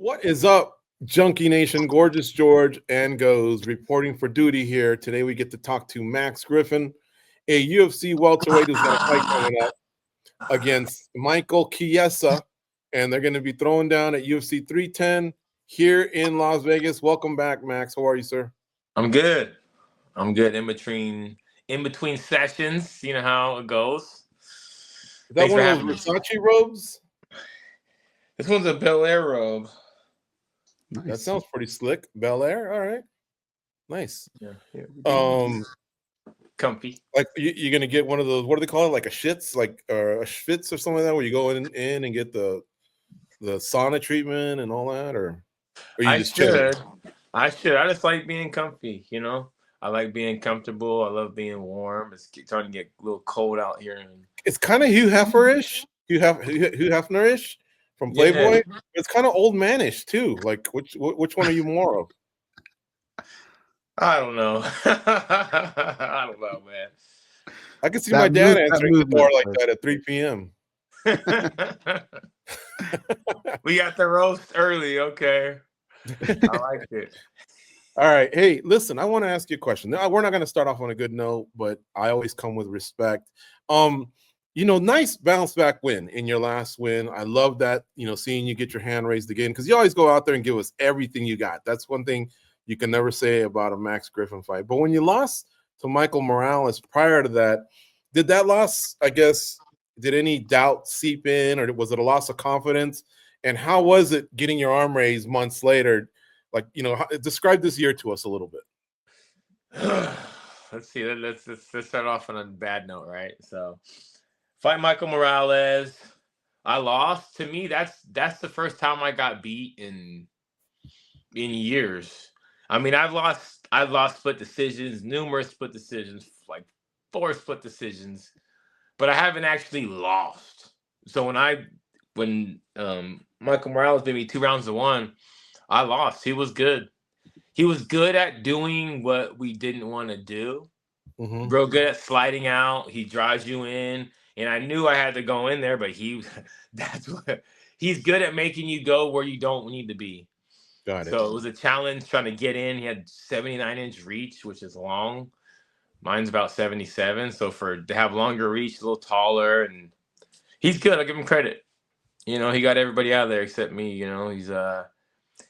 What is up, Junkie Nation? Gorgeous George and Goes reporting for duty here. Today we get to talk to Max Griffin, a UFC welterweight who's got a fight coming up against Michael Chiesa, and they're going to be throwing down at UFC 310 here in Las Vegas. Welcome back, Max. How are you, sir? I'm good. In between sessions. You know how it goes. Is that one of those Versace robes? This one's a Bel Air robe. Nice. That sounds pretty slick. Bel Air, all right, nice. Yeah. Comfy. Like you're gonna get one of those. What do they call it? Like a shits, like a schwitz or something like that, where you go in and get the sauna treatment and all that, or you just chill? I just like being comfy. You know, I like being comfortable. I love being warm. It's starting to get a little cold out here. It's kind of Hugh Hefner-ish. Hugh Hefner-ish. From Playboy, yeah. It's kind of old manish too. Like which one are you more of? I don't know. I don't know, man. I can see my dad answering the door like that at 3 p.m. We got the roast early, okay. I like it. All right. Hey, listen, I want to ask you a question. Now, we're not going to start off on a good note, but I always come with respect. Nice bounce back win in your last win. I love that, seeing you get your hand raised again, because you always go out there and give us everything you got. That's one thing you can never say about a Max Griffin fight. But when you lost to Michael Morales prior to that, did that loss, I guess, did any doubt seep in, or was it a loss of confidence? And how was it getting your arm raised months later? Like, describe this year to us a little bit. Let's see. Let's start off on a bad note, right? So, fight Michael Morales. I lost. To me, that's the first time I got beat in years. I mean, I've lost split decisions, numerous split decisions, like 4 split decisions, but I haven't actually lost. So when Michael Morales beat me 2 rounds to 1, I lost. He was good. He was good at doing what we didn't want to do. Mm-hmm. Real good at sliding out. He drives you in. And I knew I had to go in there, but he's good at making you go where you don't need to be. Got it. So it was a challenge trying to get in. He had 79-inch reach, which is long. Mine's about 77. So to have longer reach, a little taller, and he's good. I'll give him credit. He got everybody out of there except me.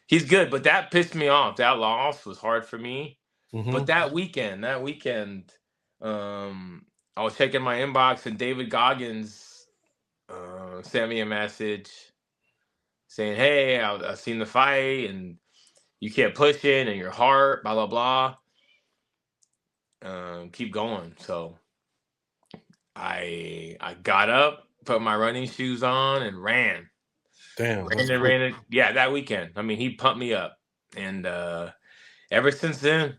He's good, but that pissed me off. That loss was hard for me. Mm-hmm. But that weekend, I was checking my inbox, and David Goggins sent me a message saying, "Hey, I've seen the fight, and you kept pushing, and your heart, blah blah blah. Keep going." So I got up, put my running shoes on, and ran. Damn. Ran it. Yeah, that weekend. I mean, he pumped me up, and ever since then,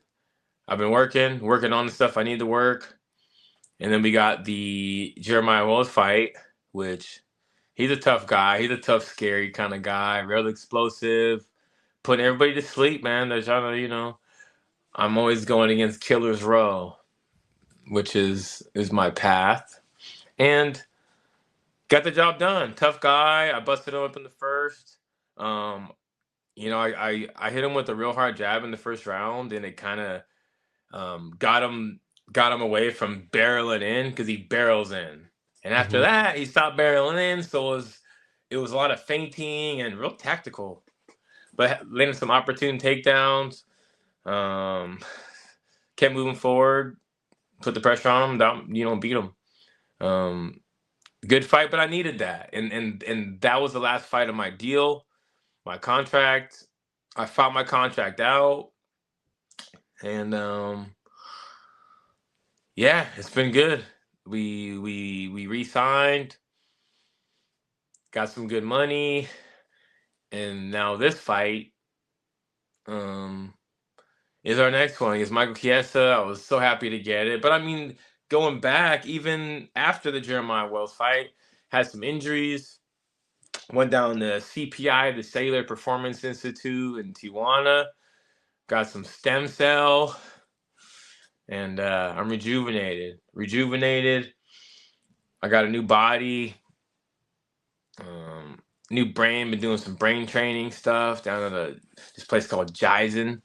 I've been working on the stuff I need to work. And then we got the Jeremiah Wells fight, which he's a tough guy. He's a tough, scary kind of guy, real explosive, putting everybody to sleep, man. They're trying to, I'm always going against Killer's Row, which is my path. And got the job done. Tough guy. I busted him up in the first. I hit him with a real hard jab in the first round, and it kind of got him away from barreling in, because he barrels in. And after that, he stopped barreling in. So it was a lot of feinting and real tactical, but landing some opportune takedowns. Kept moving forward, put the pressure on him, down, beat him. Good fight, but I needed that. And that was the last fight of my deal, my contract. I fought my contract out. And yeah, it's been good. We re-signed, got some good money, and now this fight is our next one. It's Michael Chiesa. I was so happy to get it. But I mean, going back, even after the Jeremiah Wells fight, had some injuries, went down to CPI, the Cellular Performance Institute in Tijuana, got some stem cell. And I'm rejuvenated. I got a new body. new brain. Been doing some brain training stuff down at this place called Jizen.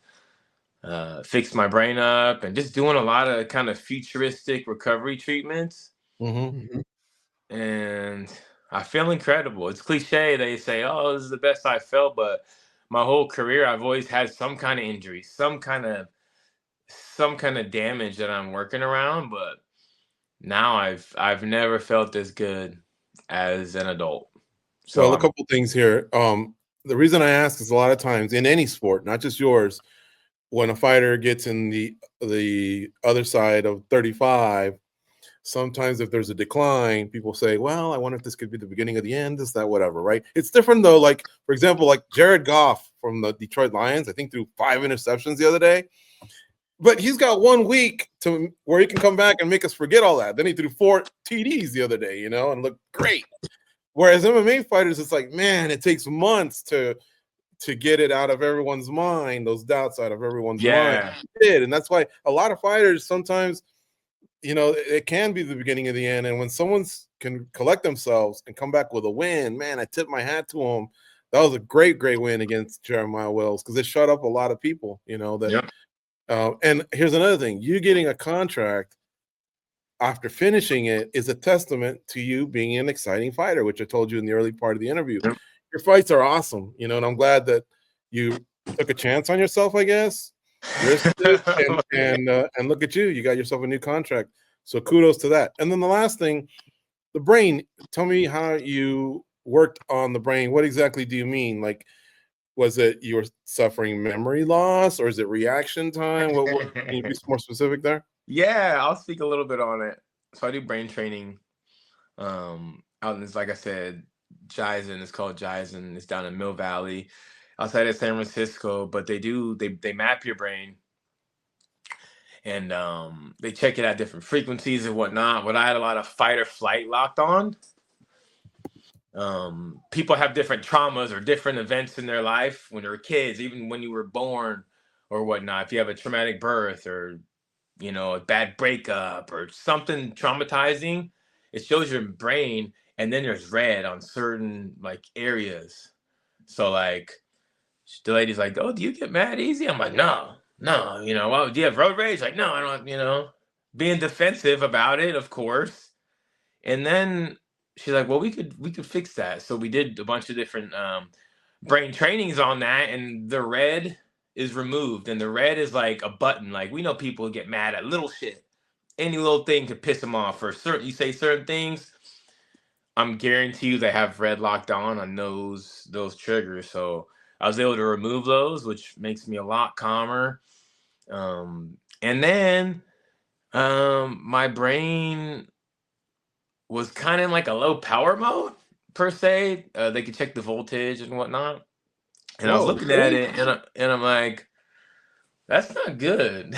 Fixed my brain up and just doing a lot of kind of futuristic recovery treatments. Mm-hmm. And I feel incredible. It's cliche. They say, "Oh, this is the best I felt," but my whole career, I've always had some kind of injury, some kind of damage that I'm working around. But now I've never felt this good as an adult. So Well, a couple things here. The reason I ask is a lot of times in any sport, not just yours, when a fighter gets in the other side of 35, sometimes if there's a decline, people say, well, I wonder if this could be the beginning of the end, this, that, whatever, right? It's different though. Like, for example, like Jared Goff from the Detroit Lions, I think threw 5 interceptions the other day. But he's got 1 week to where he can come back and make us forget all that. Then he threw 4 TDs the other day, and looked great. Whereas MMA fighters, it's like, man, it takes months to get it out of everyone's mind, those doubts out of everyone's mind. And that's why a lot of fighters sometimes, it can be the beginning of the end. And when someone can collect themselves and come back with a win, man, I tip my hat to them. That was a great, great win against Jeremiah Wells because it shut up a lot of people, and here's another thing. You getting a contract after finishing it is a testament to you being an exciting fighter, which I told you in the early part of the interview. Yep. Your fights are awesome, and I'm glad that you took a chance on yourself, I guess, risked it, and look at you. You got yourself a new contract. So kudos to that. And then the last thing, the brain. Tell me how you worked on the brain. What exactly do you mean? Like, was it you were suffering memory loss, or is it reaction time? What can you be more specific there? Yeah, I'll speak a little bit on it. So I do brain training out in this, like I said, Jizen. It's called Jizen. It's down in Mill Valley, outside of San Francisco. But they map your brain, and they check it at different frequencies and whatnot. When I had a lot of fight or flight locked on, people have different traumas or different events in their life when they were kids, even when you were born or whatnot. If you have a traumatic birth or a bad breakup or something traumatizing, it shows your brain, and then there's red on certain like areas. So like the lady's like, "Oh, do you get mad easy?" I'm like, no, well, do you have road rage? Like, no, I don't, being defensive about it, of course. And then she's like, well, we could fix that. So we did a bunch of different brain trainings on that, and the red is removed, and the red is like a button. Like, we know people get mad at little shit. Any little thing could piss them off. For certain, you say certain things, I'm guarantee you they have red locked on those triggers. So I was able to remove those, which makes me a lot calmer. And then my brain was kind of like a low power mode per se. They could check the voltage and whatnot. And I was looking at it, and I'm like, that's not good.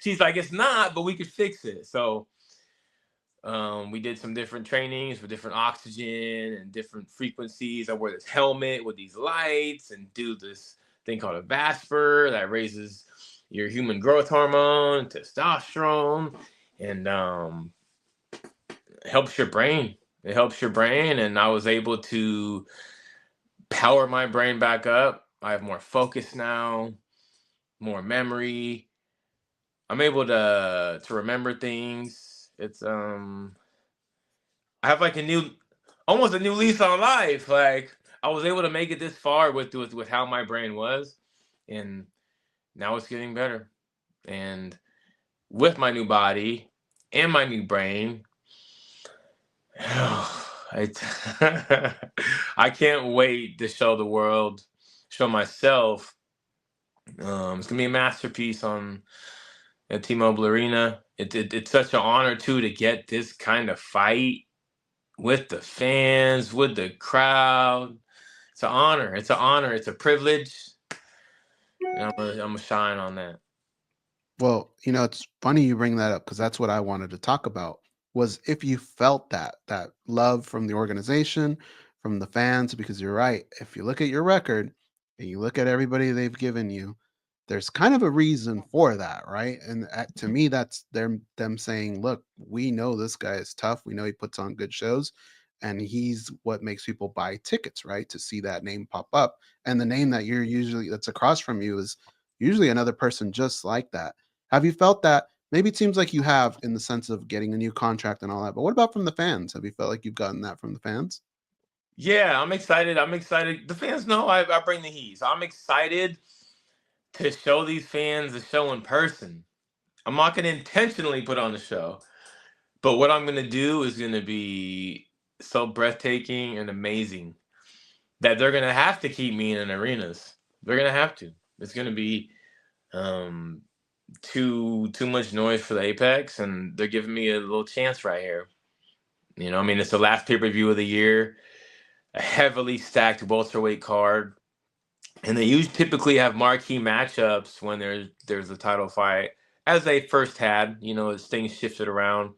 She's like, it's not, but we could fix it. So we did some different trainings for different oxygen and different frequencies. I wear this helmet with these lights and do this thing called a Vasper that raises your human growth hormone, testosterone, and helps your brain. It helps your brain, and I was able to power my brain back up. I have more focus now, more memory. I'm able to remember things. It's I have like almost a new lease on life. Like, I was able to make it this far with how my brain was, and now it's getting better. And with my new body and my new brain, I can't wait to show the world, show myself. It's gonna be a masterpiece at T-Mobile Arena. It's such an honor too to get this kind of fight with the fans, with the crowd. It's an honor. It's an honor. It's a privilege. And I'm gonna shine on that. Well, it's funny you bring that up because that's what I wanted to talk about. Was if you felt that love from the organization, from the fans, because you're right. If you look at your record and you look at everybody they've given you, there's kind of a reason for that, right? And to me, that's them saying, look, we know this guy is tough. We know he puts on good shows, and he's what makes people buy tickets, right? To see that name pop up. And the name that that's across from you is usually another person just like that. Have you felt that? Maybe it seems like you have, in the sense of getting a new contract and all that, but what about from the fans? Have you felt like you've gotten that from the fans? Yeah, I'm excited. I'm excited. The fans know I bring the heat. So I'm excited to show these fans the show in person. I'm not going to intentionally put on the show, but what I'm going to do is going to be so breathtaking and amazing that they're going to have to keep me in arenas. They're going to have to. It's going to be too much noise for the Apex, and they're giving me a little chance right here. You know, I mean, it's the last pay-per-view of the year, a heavily stacked welterweight card, and they typically have marquee matchups when there's a title fight, as they first had. You know, as things shifted around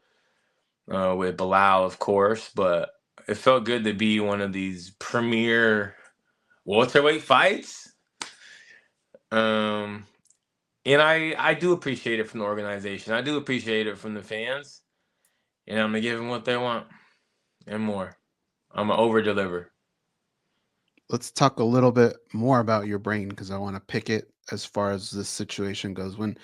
with Bilal, of course, but it felt good to be one of these premier welterweight fights. And I do appreciate it from the organization. I do appreciate it from the fans. And I'm going to give them what they want and more. I'm going to over-deliver. Let's talk a little bit more about your brain, because I want to pick it as far as this situation goes. When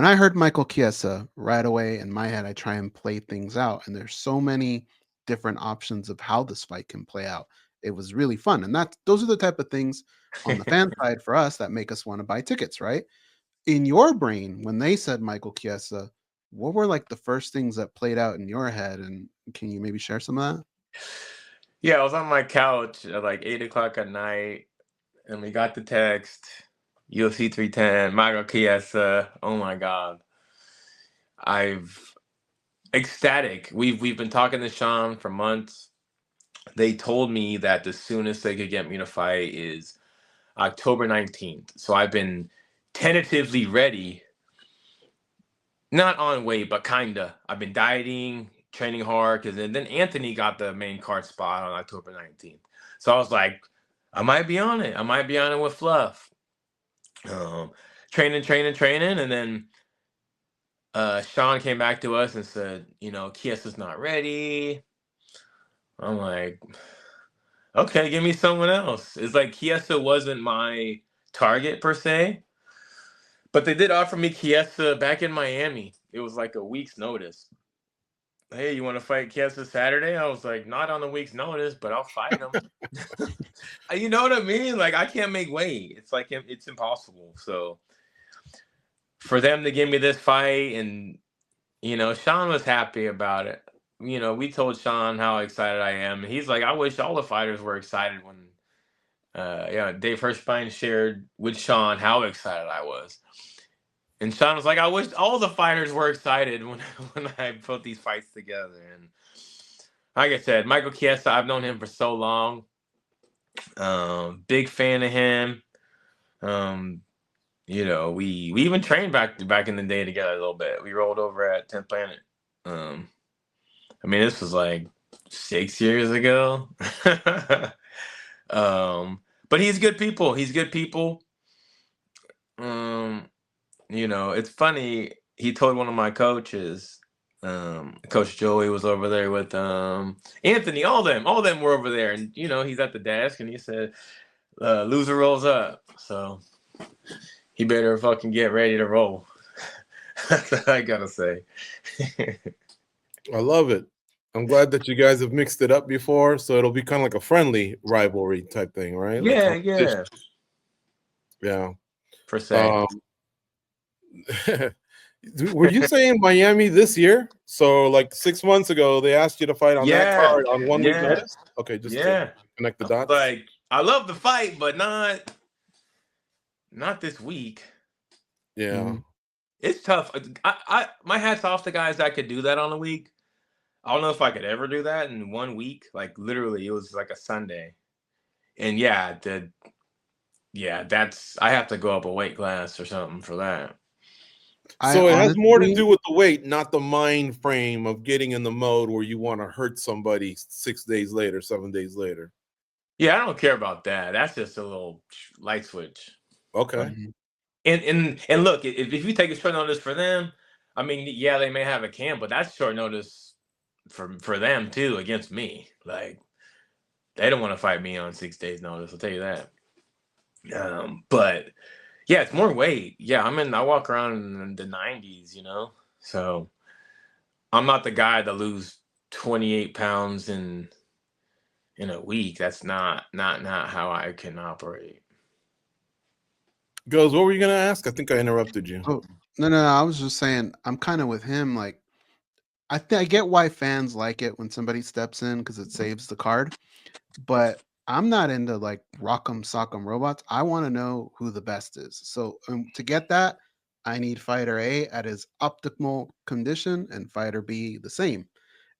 I heard Michael Chiesa, right away in my head, I try and play things out. And there's so many different options of how this fight can play out. It was really fun. And those are the type of things on the fan side for us that make us want to buy tickets, right? In your brain, when they said Michael Chiesa, what were like the first things that played out in your head? And can you maybe share some of that? Yeah, I was on my couch at like 8 o'clock at night, and we got the text, UFC 310, Michael Chiesa. Oh my God. Ecstatic. We've been talking to Sean for months. They told me that the soonest they could get me to fight is October 19th. So I've been tentatively ready. Not on weight, but kinda. I've been dieting, training hard, because then Anthony got the main card spot on October 19th. So I was like, I might be on it. I might be on it with Fluff. Training, and then Sean came back to us and said, you know, Chiesa's not ready. I'm like, okay, give me someone else. It's like Chiesa wasn't my target per se, but they did offer me Chiesa back in Miami. It was like a week's notice. Hey, you want to fight Chiesa Saturday? I was like, not on a week's notice, but I'll fight him. You know what I mean? Like, I can't make weight. It's like, it's impossible. So for them to give me this fight, and, you know, Sean was happy about it. You know, we told Sean how excited I am. And he's like, I wish all the fighters were excited when, Dave Hirschbein shared with Sean how excited I was. And Sean was like, I wish all the fighters were excited when I put these fights together. And like I said, Michael Chiesa, I've known him for so long. Big fan of him. You know, we even trained back in the day together a little bit. We rolled over at 10th Planet. I mean, this was like 6 years ago. But he's good people. You know, it's funny. He told one of my coaches, Coach Joey was over there with Anthony. All them were over there, and you know, he's at the desk, and he said, "Loser rolls up." So he better fucking get ready to roll. That's what I gotta say. I love it. I'm glad that you guys have mixed it up before, so it'll be kind of like a friendly rivalry type thing, right? Yeah, yeah. Per se. Were you saying Miami this year? So like 6 months ago, they asked you to fight on that card on 1 week notice? Okay, just to connect the dots. Like, I love the fight, but not this week. Yeah. Mm-hmm. It's tough. My hat's off to guys that could do that on a week. I don't know if I could ever do that in 1 week. Like, literally, it was like a Sunday. And I have to go up a weight class or something for that. So it has more to do with the weight, not the mind frame of getting in the mode where you want to hurt somebody 6 days later, 7 days later. Yeah, I don't care about that. That's just a little light switch. Okay. And look, if you take a short notice for them, I mean, yeah, they may have a camp, but that's short notice for them too against me. Like, They don't want to fight me on 6 days notice. I'll tell you that. But yeah, it's more weight. Yeah, I walk around in the 90s, you know. So I'm not the guy to lose 28 pounds in a week. That's not how I can operate. Goes, what were you gonna ask? I think I interrupted you. Oh, no. I was just saying, I'm kind of with him. Like, I get why fans like it when somebody steps in because it saves the card, but I'm not into like rock'em sock'em robots. I want to know who the best is. So to get that, I need fighter A at his optimal condition and fighter B the same.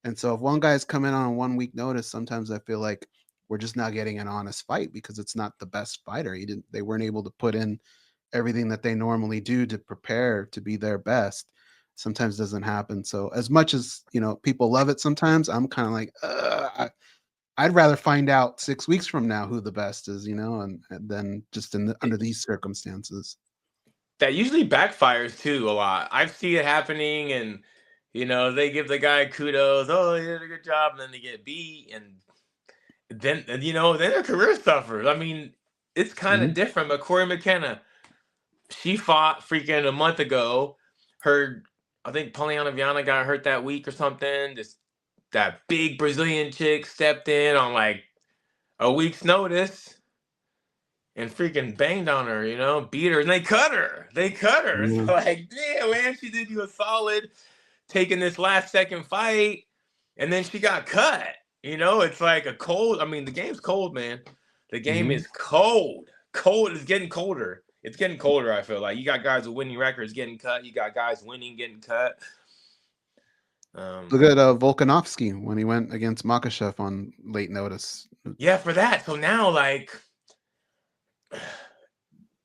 And so if one guy's coming on a 1 week notice, sometimes I feel like we're just not getting an honest fight because it's not the best fighter. They weren't able to put in everything that they normally do to prepare to be their best. Sometimes doesn't happen. So as much as, people love it sometimes, I'm kind of like, I'd rather find out 6 weeks from now who the best is, and then just under these circumstances. That usually backfires too a lot. I've seen it happening, and they give the guy kudos. Oh, he did a good job, and then they get beat, and then their career suffers. I mean, it's kind of different. But Corey McKenna, she fought freaking a month ago. I think Poliana Viana got hurt that week or something. That big Brazilian chick stepped in on like a week's notice and freaking banged on her, beat her, and they cut her. It's like, damn, man, she did you a solid taking this last second fight, and then she got cut. It's like the game's cold, man. The game is cold. It's getting colder. It's getting colder, I feel like. You got guys with winning records getting cut. You got guys winning, getting cut. Look at Volkanovski when he went against Makhachev on late notice. Yeah, for that. So now, like,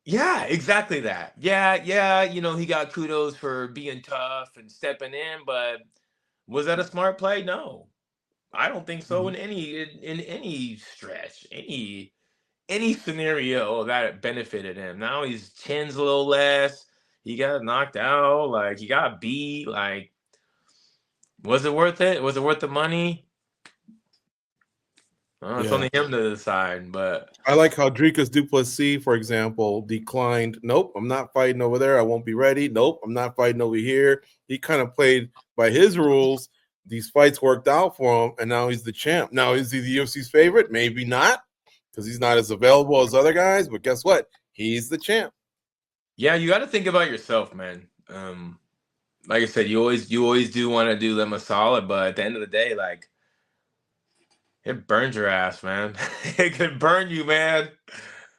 yeah, exactly that. Yeah, he got kudos for being tough and stepping in, but was that a smart play? No. I don't think so in any stretch, any scenario that benefited him. Now his chin's a little less. He got knocked out. Like, he got beat. Like, was it worth it? Was it worth the money? It's only him to decide. But I like how Dricus du Plessis, for example, declined. Nope, I'm not fighting over there. I won't be ready. Nope, I'm not fighting over here. He kind of played by his rules. These fights worked out for him, and now he's the champ. Now, is he the UFC's favorite? Maybe not, because he's not as available as other guys. But guess what? He's the champ. Yeah, you got to think about yourself, man. Like I said, you always do want to do them a solid, but at the end of the day, like, it burns your ass, man. It could burn you, man.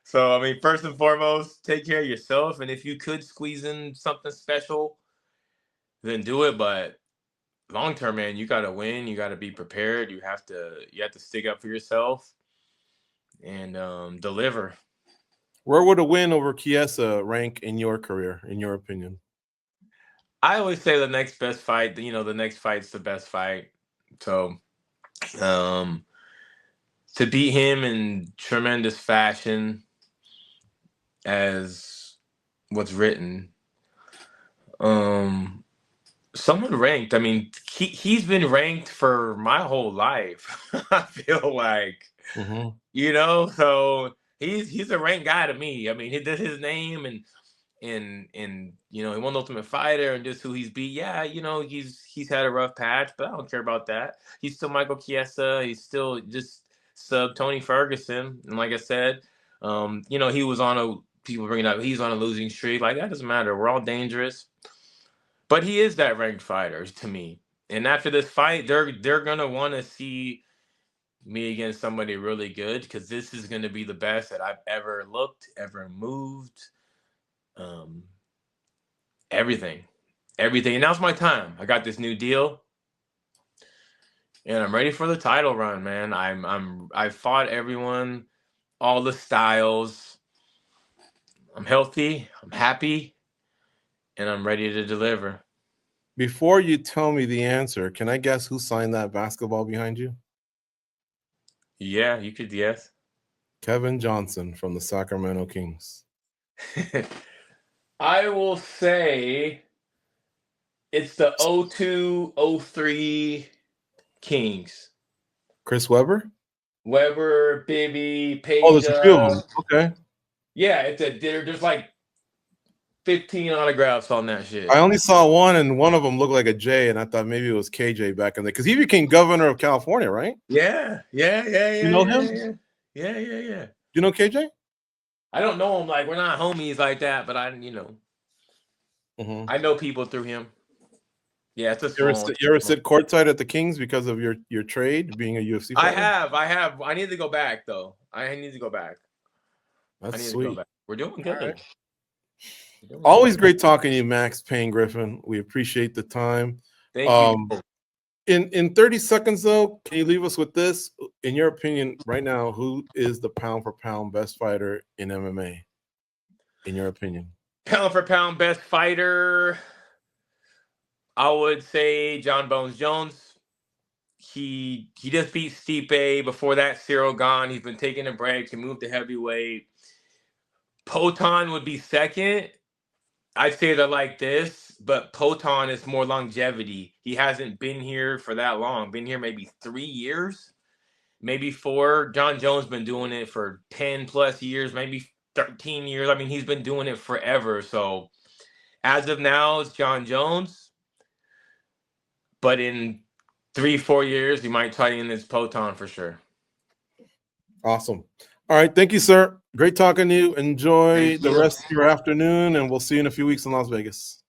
So, first and foremost, take care of yourself, and if you could squeeze in something special, then do it. But long term, man, you got to win. You got to be prepared. You have to stick up for yourself and deliver. Where would a win over Chiesa rank in your career, in your opinion? I always say the next best fight. The next fight's the best fight. So, to beat him in tremendous fashion, as what's written, someone ranked. He's been ranked for my whole life. I feel like, so he's a ranked guy to me. He did his name and he won the Ultimate Fighter and just who he's beat. Yeah, he's had a rough patch, but I don't care about that. He's still Michael Chiesa. He's still just sub Tony Ferguson. And like I said, he was people bring it up, he's on a losing streak. Like, that doesn't matter. We're all dangerous. But he is that ranked fighter to me. And after this fight, they're gonna want to see me against somebody really good, because this is gonna be the best that I've ever looked, ever moved. Everything. And now's my time. I got this new deal, and I'm ready for the title run, man. I fought everyone, all the styles. I'm healthy. I'm happy. And I'm ready to deliver. Before you tell me the answer, can I guess who signed that basketball behind you? Yeah, you could guess. Kevin Johnson from the Sacramento Kings. I will say it's the 02-03 Kings. Chris Webber? Weber, Bibby, Oh, there's a few of Peja. them. Okay. Yeah, there's like 15 autographs on that shit. I only saw one, and one of them looked like a J, and I thought maybe it was KJ back in the, because he became governor of California, right? Yeah. You know him? Yeah. You know KJ? I don't know him, like we're not homies like that, but I know people through him. Yeah, it's a small. You ever sit courtside at the Kings because of your trade, being a UFC fighter? I have. I need to go back though. That's sweet. We're doing good. Right. Always great talking to you, Max Payne Griffin. We appreciate the time. Thank you. In 30 seconds, though, can you leave us with this? In your opinion, right now, who is the pound for pound best fighter in MMA? In your opinion, Pound for pound best fighter, I would say John Bones Jones. He just beat Stipe. Before that, Cyril Gane. He's been taking a break. He moved to heavyweight. Poton would be second. I'd say they're like this, but Poton is more longevity. He hasn't been here for that long. Been here maybe 3 years, maybe 4. John Jones been doing it for 10 plus years, maybe 13 years. I mean, he's been doing it forever. So as of now, it's John Jones. But in 3-4 years, he might try in this Poton for sure. Awesome. All right. Thank you, sir. Great talking to you. Enjoy the rest of your afternoon, and we'll see you in a few weeks in Las Vegas.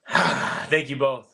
Thank you both.